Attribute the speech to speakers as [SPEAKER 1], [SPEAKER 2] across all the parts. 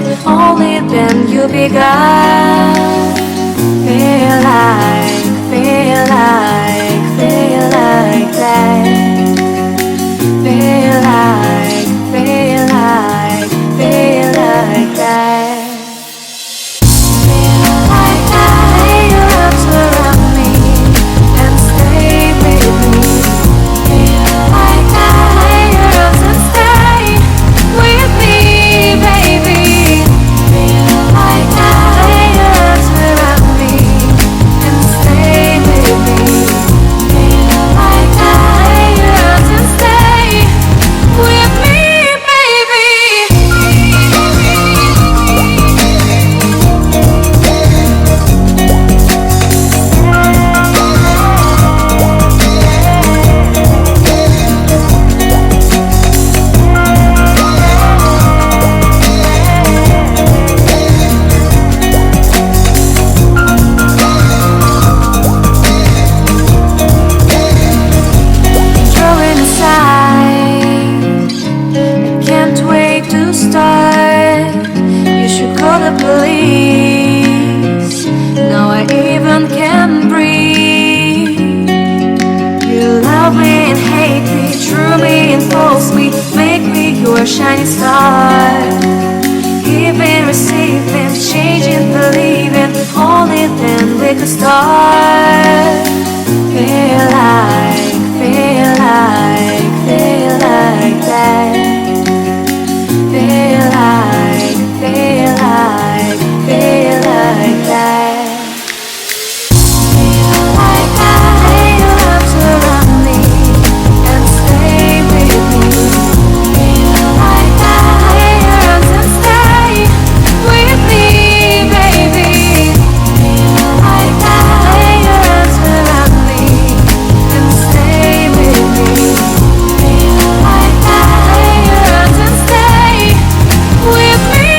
[SPEAKER 1] it, only then you'll be gone. Feel like that. Feel like that. Police. Now I even can breathe. You love me and hate me, true me and false me, make me your shining star. Giving, receiving, changing, believing, only then we could start. Feel like that. Feel like that. Feel like your arms around me and stay with me. Feel like your arms and stay with me, baby. Feel like your arms around me and stay with me. Feel like your arms and stay with me.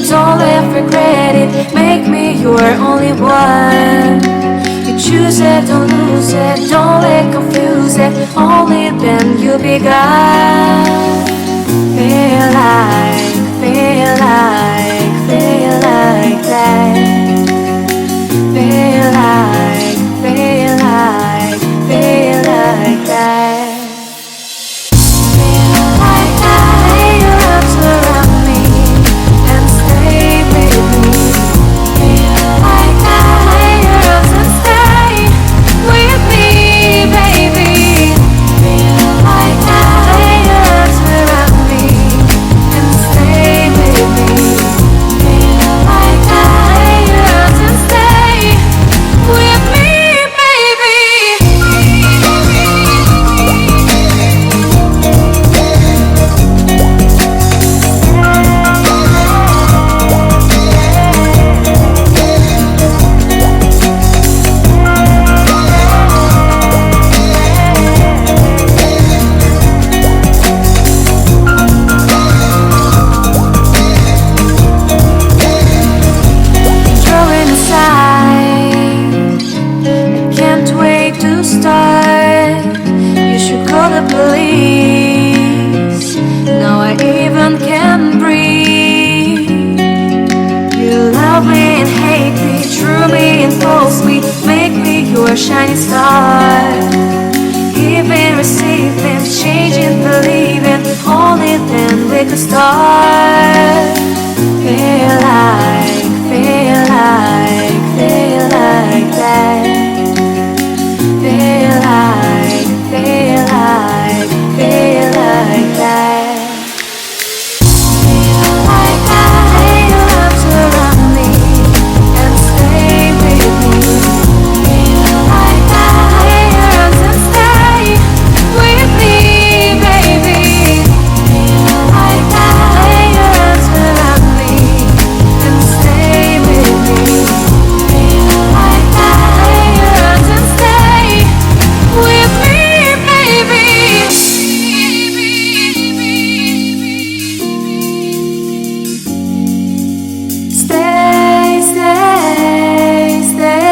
[SPEAKER 1] Don't let regret it, make me your only one. You choose it, don't lose it, don't let confuse it, only then you'll be gone. Feel like that. Feel like that. Like start, you should call the police. Now I even can't breathe. You love me and hate me, true me and false me, make me your shining star. Giving, receiving, changing, believing, only then we could start. Feel like that. Feel like that. Feel like your arms around me and stay with me. Feel like your arms and stay with me, baby. Feel like your arms around me and stay with me. Feel like your arms and stay with me, baby. Stay, stay, stay.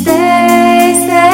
[SPEAKER 1] Stay, stay,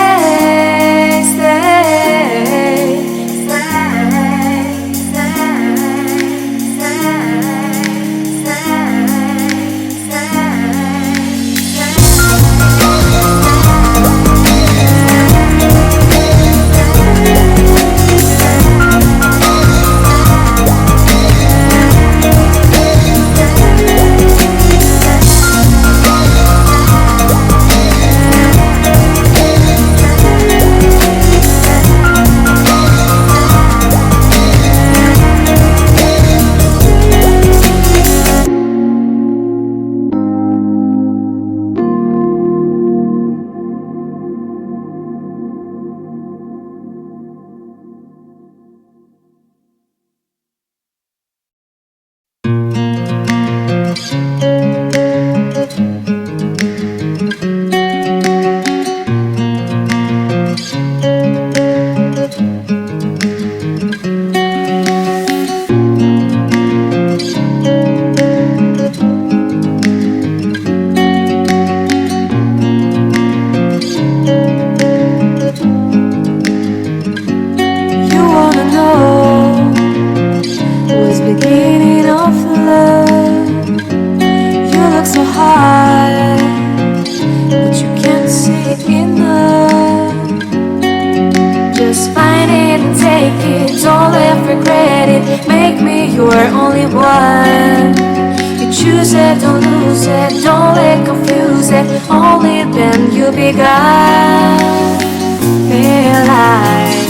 [SPEAKER 1] you wanna know what's beginning of love? You look so hard, but you can't see enough. Just find it and take it, don't let regret it. Make me your only one. You choose it, don't lose it, don't let confuse it. Only then you'll be gone. Feel like